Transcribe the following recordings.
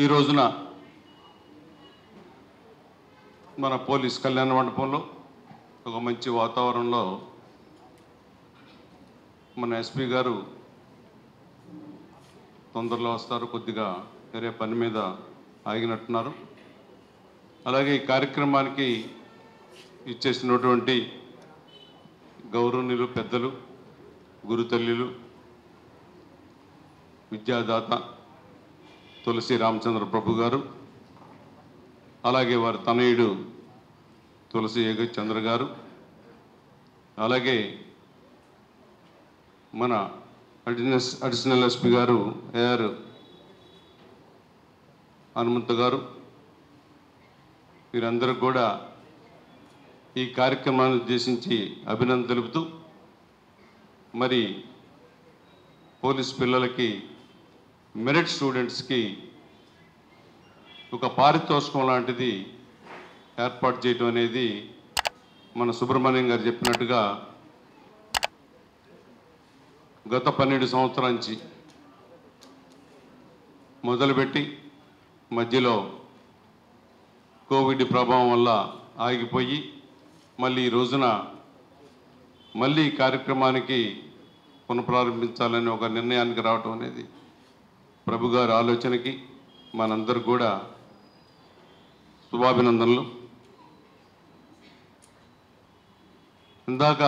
ఈ రోజున మన పోలీస్ కళ్యాణ మండపంలో ఒక మంచి వాతావరణంలో మన ఎస్పీ గారు తొందరలో వస్తారు, కొద్దిగా వేరే పని మీద ఆగినట్టున్నారు. అలాగే ఈ కార్యక్రమానికి ఇచ్చేసినటువంటి గౌరవనీయులు పెద్దలు, గురుతల్లులు, విద్యాదాత తులసి రామచంద్ర ప్రభు గారు, అలాగే వారి తనయుడు తులసి చంద్ర గారు, అలాగే మన అడిషనల్ ఎస్పీ గారు ఏఆర్ హనుమంత్ గారు, వీరందరూ కూడా ఈ కార్యక్రమాన్ని ఉద్దేశించి అభినందన తెలుపుతూ, మరి పోలీస్ పిల్లలకి మెరిట్ స్టూడెంట్స్కి ఒక పారితోషికం లాంటిది ఏర్పాటు చేయడం అనేది మన సుబ్రహ్మణ్యం గారు చెప్పినట్టుగా గత 12 సంవత్సరాల నుంచి మొదలుపెట్టి మధ్యలో కోవిడ్ ప్రభావం వల్ల ఆగిపోయి మళ్ళీ ఈ రోజున మళ్ళీ ఈ కార్యక్రమానికి పునఃప్రారంభించాలని ఒక నిర్ణయానికి రావటం అనేది ప్రభు గారి ఆలోచనకి మనందరూ కూడా శుభాభినందనలు. ఇందాక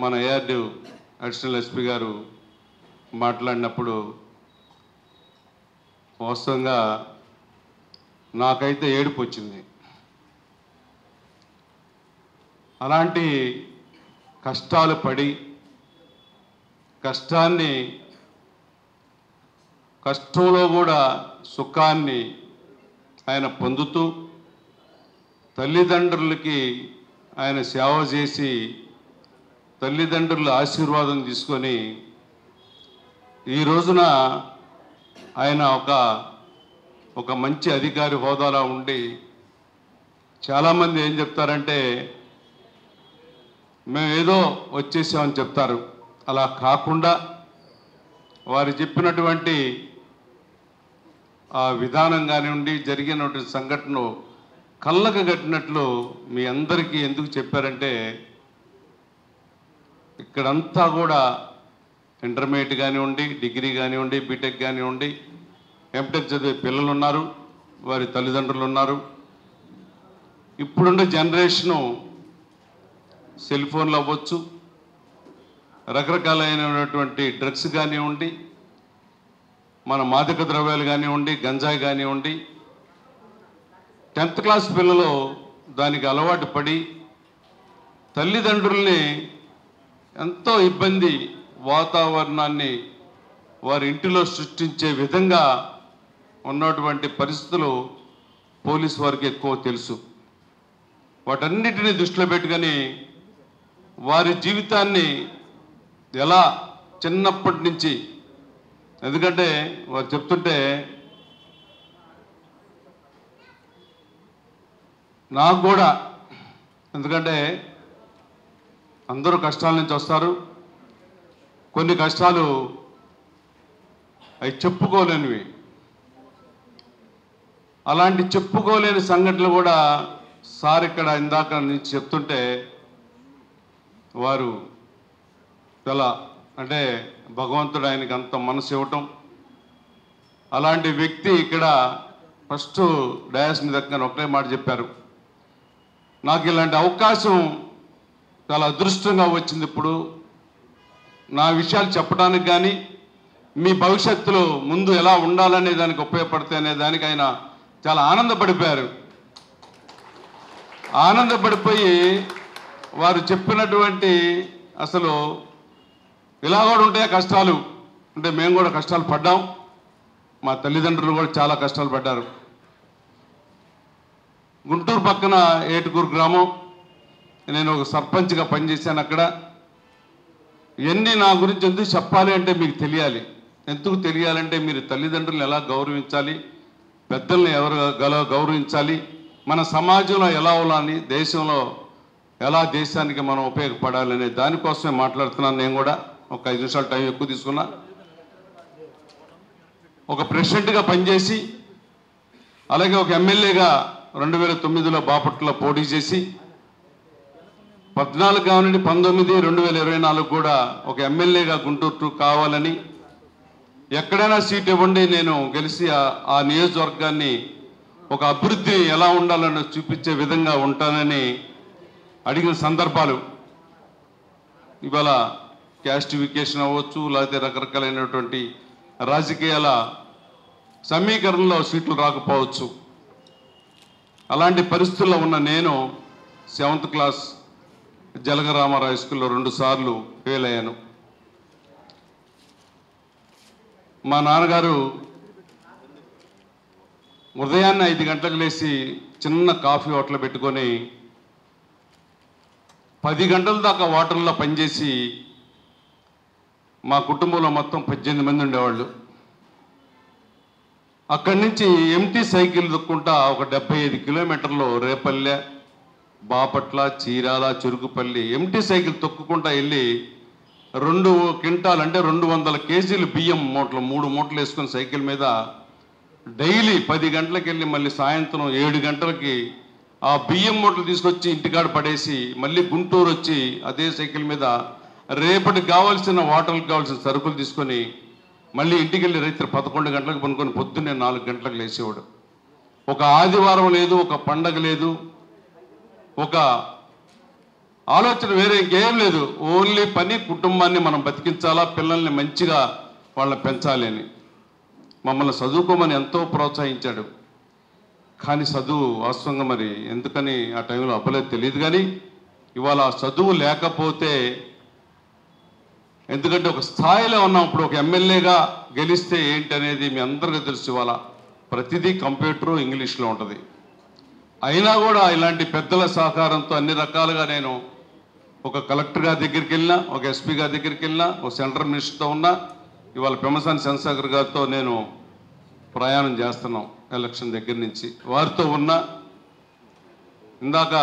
మన ఏఆర్డి అడిషనల్ ఎస్పీ గారు మాట్లాడినప్పుడు వాస్తవంగా నాకైతే ఏడుపు వచ్చింది. అలాంటి కష్టాలు పడి కష్టంలో కూడా సుఖాన్ని ఆయన పొందుతూ తల్లిదండ్రులకి ఆయన సేవ చేసి తల్లిదండ్రుల ఆశీర్వాదం తీసుకొని ఈ రోజున ఆయన ఒక మంచి అధికారి హోదాలో ఉండి, చాలామంది ఏం చెప్తారంటే మేము ఏదో వచ్చేసామని చెప్తారు. అలా కాకుండా వారు చెప్పినటువంటి ఆ విధానం కానివ్వండి, జరిగినటువంటి సంఘటన కళ్ళకు కట్టినట్లు మీ అందరికీ ఎందుకు చెప్పారంటే, ఇక్కడంతా కూడా ఇంటర్మీడియట్ కానివ్వండి, డిగ్రీ కానివ్వండి, బీటెక్ కానివ్వండి, ఎంటెక్ చదివే పిల్లలు ఉన్నారు, వారి తల్లిదండ్రులు ఉన్నారు. ఇప్పుడున్న జనరేషను సెల్ ఫోన్లు అవ్వచ్చు, రకరకాలైనటువంటి డ్రగ్స్ కానివ్వండి, మన మాదక ద్రవ్యాలు కానివ్వండి, గంజాయి కానివ్వండి, 10th క్లాస్ పిల్లలు దానికి అలవాటు పడి తల్లిదండ్రుల్ని ఎంతో ఇబ్బంది వాతావరణాన్ని వారి ఇంటిలో సృష్టించే విధంగా ఉన్నటువంటి పరిస్థితులు పోలీసు వారికి ఎక్కువ తెలుసు. వాటన్నిటిని దృష్టిలో పెట్టుకొని వారి జీవితాన్ని ఎలా చిన్నప్పటి నుంచి, ఎందుకంటే వారు చెప్తుంటే నాకు కూడా, ఎందుకంటే అందరూ కష్టాల నుంచి వస్తారు, కొన్ని కష్టాలు అవి చెప్పుకోలేనివి, అలాంటి చెప్పుకోలేని సంఘటనలు కూడా సార్ ఇక్కడ ఇందాక నుంచి చెప్తుంటే వారు చాలా అంటే భగవంతుడు ఆయనకి అంత మనసు ఇవ్వటం. అలాంటి వ్యక్తి ఇక్కడ ఫస్ట్ డయాస్ మీద ఒకటే మాట చెప్పారు, నాకు ఇలాంటి అవకాశం చాలా అదృష్టంగా వచ్చింది. ఇప్పుడు నా విషయాలు చెప్పడానికి కానీ మీ భవిష్యత్తులో ముందు ఎలా ఉండాలనే దానికి ఉపయోగపడతాయి అనే దానికి ఆయన చాలా ఆనందపడిపోయారు. ఆనందపడిపోయి వారు చెప్పినటువంటి అసలు ఇలా కూడా ఉంటాయా కష్టాలు అంటే, మేము కూడా కష్టాలు పడ్డాం, మా తల్లిదండ్రులు కూడా చాలా కష్టాలు పడ్డారు. గుంటూరు పక్కన ఏటుకూరు గ్రామం, నేను ఒక సర్పంచ్గా పనిచేశాను అక్కడ. ఇవన్నీ నా గురించి ఎందుకు చెప్పాలి అంటే మీకు తెలియాలి. ఎందుకు తెలియాలంటే మీరు తల్లిదండ్రులను ఎలా గౌరవించాలి, పెద్దల్ని ఎవరు గౌరవించాలి, మన సమాజంలో ఎలా ఉండాలి, దేశంలో ఎలా దేశానికి మనం ఉపయోగపడాలనే దానికోసమే మాట్లాడుతున్నాను. నేను కూడా ఒక 5 నిమిషాలు టైం ఎక్కువ తీసుకున్నా. ఒక ప్రెసిడెంట్గా పనిచేసి అలాగే ఒక ఎమ్మెల్యేగా 2009లో బాపట్లలో పోటీ చేసి 14 కావాలండి 19 2024 కూడా ఒక ఎమ్మెల్యేగా గుంటూరు కావాలని ఎక్కడైనా సీట్ ఇవ్వండి నేను గెలిచి ఆ నియోజకవర్గాన్ని ఒక అభివృద్ధి ఎలా ఉండాలని చూపించే విధంగా ఉంటానని అడిగిన సందర్భాలు ఇవాళ క్యాస్టిఫికేషన్ అవ్వచ్చు లేకపోతే రకరకాలైనటువంటి రాజకీయాల సమీకరణలో సీట్లు రాకపోవచ్చు. అలాంటి పరిస్థితుల్లో ఉన్న నేను 7th క్లాస్ జలగరామారావు స్కూల్లో 2 సార్లు ఫెయిల్ అయ్యాను. మా నాన్నగారు ఉదయాన్నే 5 గంటలకు లేచి చిన్న కాఫీ హోటల్ పెట్టుకొని 10 గంటల దాకా వాటర్లో పనిచేసి మా కుటుంబంలో మొత్తం 18 మంది ఉండేవాళ్ళు. అక్కడి నుంచి ఎంటీ సైకిల్ దొక్కుంటా ఒక 75 కిలోమీటర్లు రేపల్లె, బాపట్ల, చీరాల, చురుకుపల్లి ఎంటీ సైకిల్ తొక్కుకుంటా వెళ్ళి 2 క్వింటాలు అంటే 200 కేజీలు బియ్యం మూటలు 3 మూటలు వేసుకుని సైకిల్ మీద డైలీ 10 గంటలకు వెళ్ళి మళ్ళీ సాయంత్రం 7 గంటలకి ఆ బియ్యం మూటలు తీసుకొచ్చి ఇంటికాడ పడేసి మళ్ళీ గుంటూరు వచ్చి అదే సైకిల్ మీద రేపటికి కావాల్సిన వాటర్కి కావాల్సిన సరుకులు తీసుకొని మళ్ళీ ఇంటికి వెళ్ళి రైతు 11 గంటలకు పనుకొని పొద్దున్నే 4 గంటలకు లేచేవాడు. ఒక ఆదివారం లేదు, ఒక పండగ లేదు, ఒక ఆలోచన వేరే ఇంకేం లేదు. ఓన్లీ పని, కుటుంబాన్ని మనం బతికించాలా, పిల్లల్ని మంచిగా వాళ్ళని పెంచాలి అని మమ్మల్ని చదువుకోమని ఎంతో ప్రోత్సహించాడు. కానీ చదువు వాస్తవంగా మరి ఎందుకని ఆ టైంలో అవ్వలేదు తెలియదు. కానీ ఇవాళ చదువు లేకపోతే, ఎందుకంటే ఒక స్థాయిలో ఉన్నాం, ఇప్పుడు ఒక ఎమ్మెల్యేగా గెలిస్తే ఏంటి అనేది మీ అందరికీ తెలుసు. ఇవాళ ప్రతిదీ కంప్యూటర్ ఇంగ్లీష్లో ఉంటుంది. అయినా కూడా ఇలాంటి పెద్దల సహకారంతో అన్ని రకాలుగా నేను ఒక కలెక్టర్ గారి దగ్గరికి వెళ్ళినా, ఒక ఎస్పీ గారి దగ్గరికి వెళ్ళినా, ఒక సెంట్రల్ మినిస్టర్తో ఉన్నా, ఇవాళ పెమ్మసాని చంద్రశేఖర్ గారితో నేను ప్రయాణం చేస్తున్నాం ఎలక్షన్ దగ్గర నుంచి. వారితో ఉన్నా, ఇందాక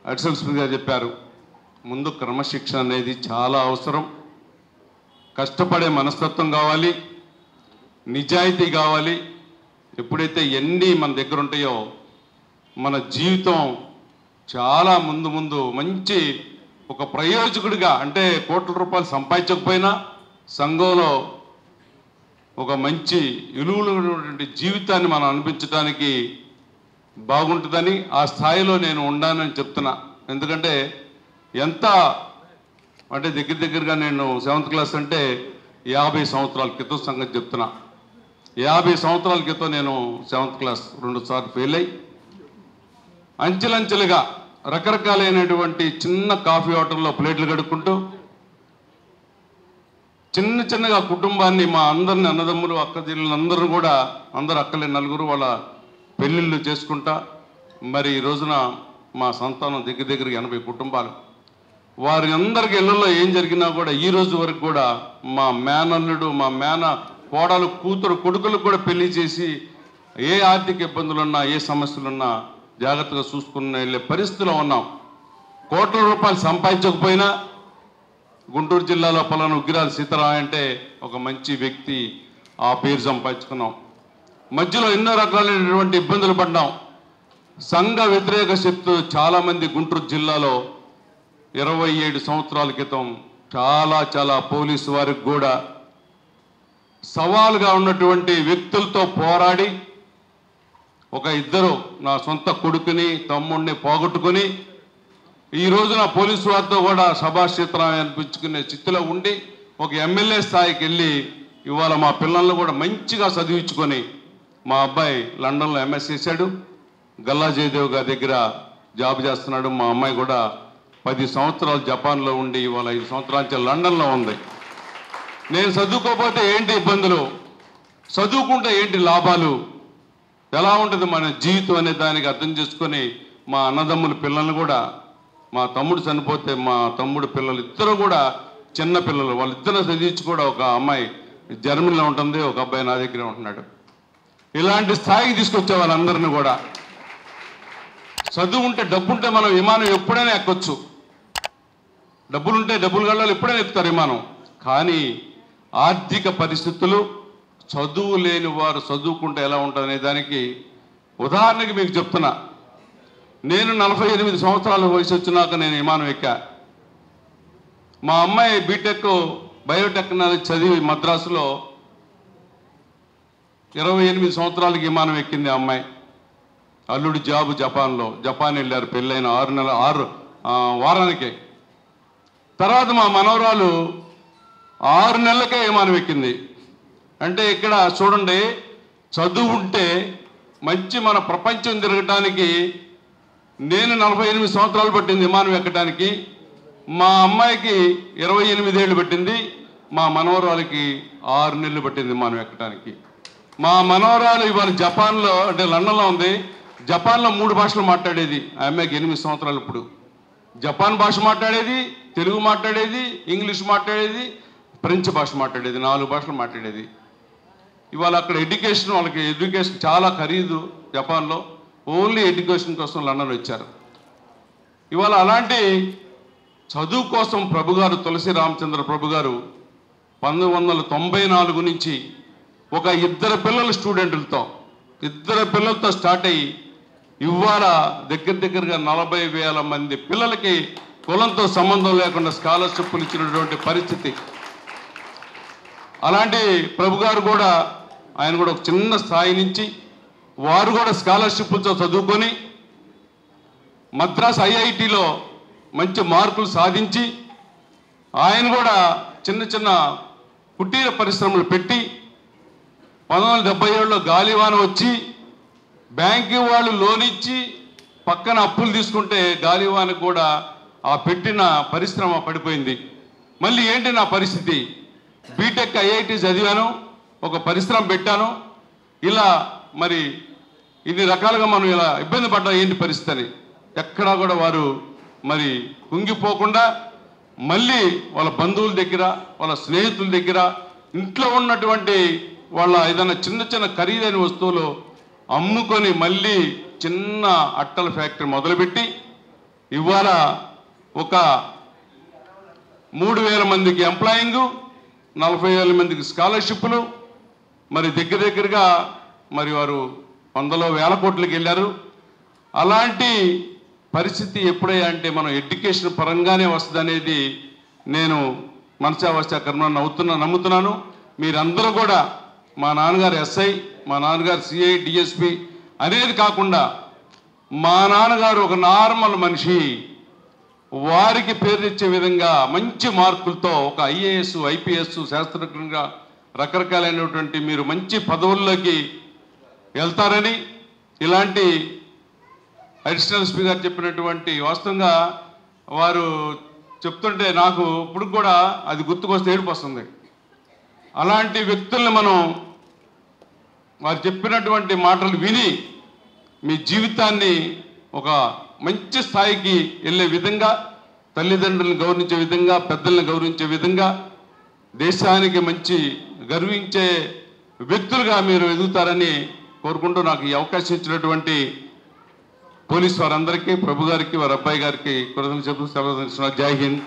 అడిషనల్ స్పీకర్ గారు చెప్పారు, ముందు క్రమశిక్షణ అనేది చాలా అవసరం. కష్టపడే మనస్తత్వం కావాలి, నిజాయితీ కావాలి. ఎప్పుడైతే ఎన్ని మన దగ్గర ఉంటాయో మన జీవితం చాలా ముందు మంచి ఒక ప్రయోజకుడిగా, అంటే కోట్ల రూపాయలు సంపాదించకపోయినా సంఘంలో ఒక మంచి విలువైనటువంటి జీవితాన్ని మనం అనిపించడానికి బాగుంటుందని ఆ స్థాయిలో నేను ఉండానని చెప్తున్నా. ఎందుకంటే ఎంత అంటే దగ్గరగా నేను 7th క్లాస్ అంటే 50 సంవత్సరాల క్రితం సంగతి చెప్తున్నా. 50 సంవత్సరాల క్రితం నేను 7th క్లాస్ 2 సార్లు ఫెయిల్ అయ్యి అంచెలంచెలుగా రకరకాలైనటువంటి చిన్న కాఫీ హోటల్లో ప్లేట్లు కడుక్కుంటూ చిన్నగా కుటుంబాన్ని, మా అందరిని అన్నదమ్ములు అక్క చెల్లెలందరూ కూడా, అందరు అక్కలే 4 వాళ్ళ పెళ్ళిళ్ళు చేసుకుంటా, మరి ఈ రోజున మా సంతానం దగ్గర 80 కుటుంబాలు. వారి అందరికి ఇళ్లలో ఏం జరిగినా కూడా ఈ రోజు వరకు కూడా మా మేనల్లుడు, మా మేన కోడలు, కూతురు, కొడుకులకు కూడా పెళ్లి చేసి ఏ ఆర్థిక ఇబ్బందులున్నా, ఏ సమస్యలున్నా జాగ్రత్తగా చూసుకుని వెళ్ళే పరిస్థితిలో ఉన్నాం. కోట్ల రూపాయలు సంపాదించకపోయినా గుంటూరు జిల్లాలో పలానా ఉగ్గిరాల సీతారాం అంటే ఒక మంచి వ్యక్తి, ఆ పేరు సంపాదించుకున్నాం. మధ్యలో ఎన్నో రకాలైనటువంటి ఇబ్బందులు పడ్డాం. సంఘ వ్యతిరేక శక్తులు చాలామంది గుంటూరు జిల్లాలో 27 సంవత్సరాల క్రితం చాలా పోలీసు వారికి కూడా సవాలుగా ఉన్నటువంటి వ్యక్తులతో పోరాడి ఒక 2 నా సొంత కొడుకుని, తమ్ముడిని పోగొట్టుకొని ఈ రోజున పోలీసు వారితో కూడా సభాష్ సీతారాం అనిపించుకునే స్థితిలో ఉండి ఒక ఎమ్మెల్యే స్థాయికి వెళ్ళి ఇవాళ మా పిల్లల్ని కూడా మంచిగా చదివించుకొని, మా అబ్బాయి లండన్లో ఎంఎస్ చేశాడు, గల్లా జయదేవ్ గారి దగ్గర జాబ్ చేస్తున్నాడు. మా అమ్మాయి కూడా 10 సంవత్సరాలు జపాన్లో ఉండి ఇవాళ 5 సంవత్సరాల నుంచి లండన్లో ఉంది. నేను చదువుకోకపోతే ఏంటి ఇబ్బందులు, చదువుకుంటే ఏంటి లాభాలు, ఎలా ఉంటుంది మన జీవితం అనే దానికి అర్థం చేసుకొని మా అన్నదమ్ముల పిల్లల్ని కూడా, మా తమ్ముడు చనిపోతే మా తమ్ముడు పిల్లలు ఇద్దరు కూడా చిన్న పిల్లలు, వాళ్ళిద్దరు చదివించి కూడా ఒక అమ్మాయి జర్మనీలో ఉంటుంది, ఒక అబ్బాయి నా దగ్గరే ఉంటున్నాడు. ఇలాంటి స్థాయికి తీసుకొచ్చే వాళ్ళందరినీ కూడా. చదువు ఉంటే, డబ్బుంటే మనం విమానం ఎప్పుడైనా ఎక్కొచ్చు, డబ్బులుంటే డబ్బులు గల్లాలు ఎప్పుడైనా ఎక్కుతారు విమానం. కానీ ఆర్థిక పరిస్థితులు, చదువు లేని వారు చదువుకుంటే ఎలా ఉంటుందనే దానికి ఉదాహరణకి మీకు చెప్తున్నా. నేను 48 సంవత్సరాల వయసు వచ్చినాక నేను విమానం ఎక్కా. మా అమ్మాయి బీటెక్ బయోటెక్నాలజీ చదివి మద్రాసులో 28 సంవత్సరాలకి విమానం ఎక్కింది ఆ అమ్మాయి. అల్లుడి జాబు జపాన్ వెళ్ళారు పెళ్ళైన 6 వారానికే. తర్వాత మా మనవరాలు 6 నెలలకే విమానం ఎక్కింది. అంటే ఇక్కడ చూడండి, చదువు ఉంటే మంచి మన ప్రపంచం తిరగటానికి నేను 48 సంవత్సరాలు పట్టింది విమానం ఎక్కడానికి. మా అమ్మాయికి 28 ఏళ్ళు పట్టింది. మా మనవరాలకి 6 నెలలు పట్టింది విమానం ఎక్కడానికి. మా మనవరాలు ఇవాళ జపాన్లో అంటే లండన్లో ఉంది. జపాన్లో 3 భాషలు మాట్లాడేది. ఆ అమ్మాయికి 8 సంవత్సరాలు. ఇప్పుడు జపాన్ భాష మాట్లాడేది, తెలుగు మాట్లాడేది, ఇంగ్లీష్ మాట్లాడేది, ఫ్రెంచ్ భాష మాట్లాడేది, 4 భాషలు మాట్లాడేది. ఇవాళ అక్కడ వాళ్ళకి ఎడ్యుకేషన్ చాలా ఖరీదు. జపాన్లో ఓన్లీ ఎడ్యుకేషన్ కోసం లండన్ వచ్చారు. ఇవాళ అలాంటి చదువు కోసం ప్రభుగారు తులసి రామచంద్ర ప్రభు గారు 1994 నుంచి ఒక 2 పిల్లల స్టూడెంట్లతో 2 పిల్లలతో స్టార్ట్ అయ్యి ఇవాళ దగ్గరగా 40,000 మంది పిల్లలకి కులంతో సంబంధం లేకుండా స్కాలర్షిప్లు ఇచ్చినటువంటి పరిస్థితి. అలాంటి ప్రభు గారు కూడా ఆయన కూడా ఒక చిన్న స్థాయి నుంచి వారు కూడా స్కాలర్షిప్లతో చదువుకొని మద్రాస్ ఐఐటిలో మంచి మార్కులు సాధించి ఆయన కూడా చిన్న కుటీర పరిశ్రమలు పెట్టి 1977లో గాలివాన వచ్చి బ్యాంకు వాళ్ళు లోన్ ఇచ్చి పక్కన అప్పులు తీసుకుంటే గాలివాన కూడా ఆ పెట్టిన పరిశ్రమ పడిపోయింది. మళ్ళీ ఏంటి నా పరిస్థితి? బీటెక్ ఐఐటి చదివాను, ఒక పరిశ్రమ పెట్టాను, ఇలా మరి ఇన్ని రకాలుగా మనం ఇలా ఇబ్బంది పడ్డా ఏంటి పరిస్థితి అని ఎక్కడా కూడా వారు మరి కుంగిపోకుండా మళ్ళీ వాళ్ళ బంధువుల దగ్గర, వాళ్ళ స్నేహితుల దగ్గర, ఇంట్లో ఉన్నటువంటి వాళ్ళ ఏదైనా చిన్న ఖరీదైన వస్తువులు అమ్ముకొని మళ్ళీ చిన్న అట్టల ఫ్యాక్టరీ మొదలుపెట్టి ఇవాళ ఒక 3,000 మందికి ఎంప్లాయింగ్, 40,000 మందికి స్కాలర్షిప్లు, మరి దగ్గరగా మరి వారు 100,000 కోట్లకి వెళ్ళారు. అలాంటి పరిస్థితి ఎప్పుడయ్యా అంటే మనం ఎడ్యుకేషన్ పరంగానే వస్తుంది అనేది నేను మనసావాస్య కర్మ నమ్ముతున్నాను. మీరందరూ కూడా మా నాన్నగారు ఎస్ఐ, మా నాన్నగారు సిఐ, డిఎస్పి అనేది కాకుండా మా నాన్నగారు ఒక నార్మల్ మనిషి, వారికి పేరు తెచ్చే విధంగా మంచి మార్కులతో ఒక ఐఏఎస్, ఐపీఎస్, శాస్త్రజ్ఞంగా రకరకాలైనటువంటి మీరు మంచి పదవుల్లోకి వెళ్తారని ఇలాంటి అడిషనల్ స్పీకర్ చెప్పినటువంటి వాస్తవంగా వారు చెప్తుంటే నాకు ఇప్పుడు కూడా అది గుర్తుకొస్తే ఏడుపు వస్తుంది. అలాంటి వ్యక్తుల్ని మనం వారు చెప్పినటువంటి మాటలు విని మీ జీవితాన్ని ఒక మంచి స్థాయికి వెళ్ళే విధంగా, తల్లిదండ్రులను గౌరవించే విధంగా, పెద్దలను గౌరవించే విధంగా, దేశానికి మంచి గర్వించే వ్యక్తులుగా మీరు ఎదుగుతారని కోరుకుంటూ నాకు ఈ అవకాశం ఇచ్చినటువంటి పోలీసు వారందరికీ, ప్రభు గారికి, వారి అబ్బాయి గారికి కృతజ్ఞతలు చెబుతూ సెలవు. జై హింద్.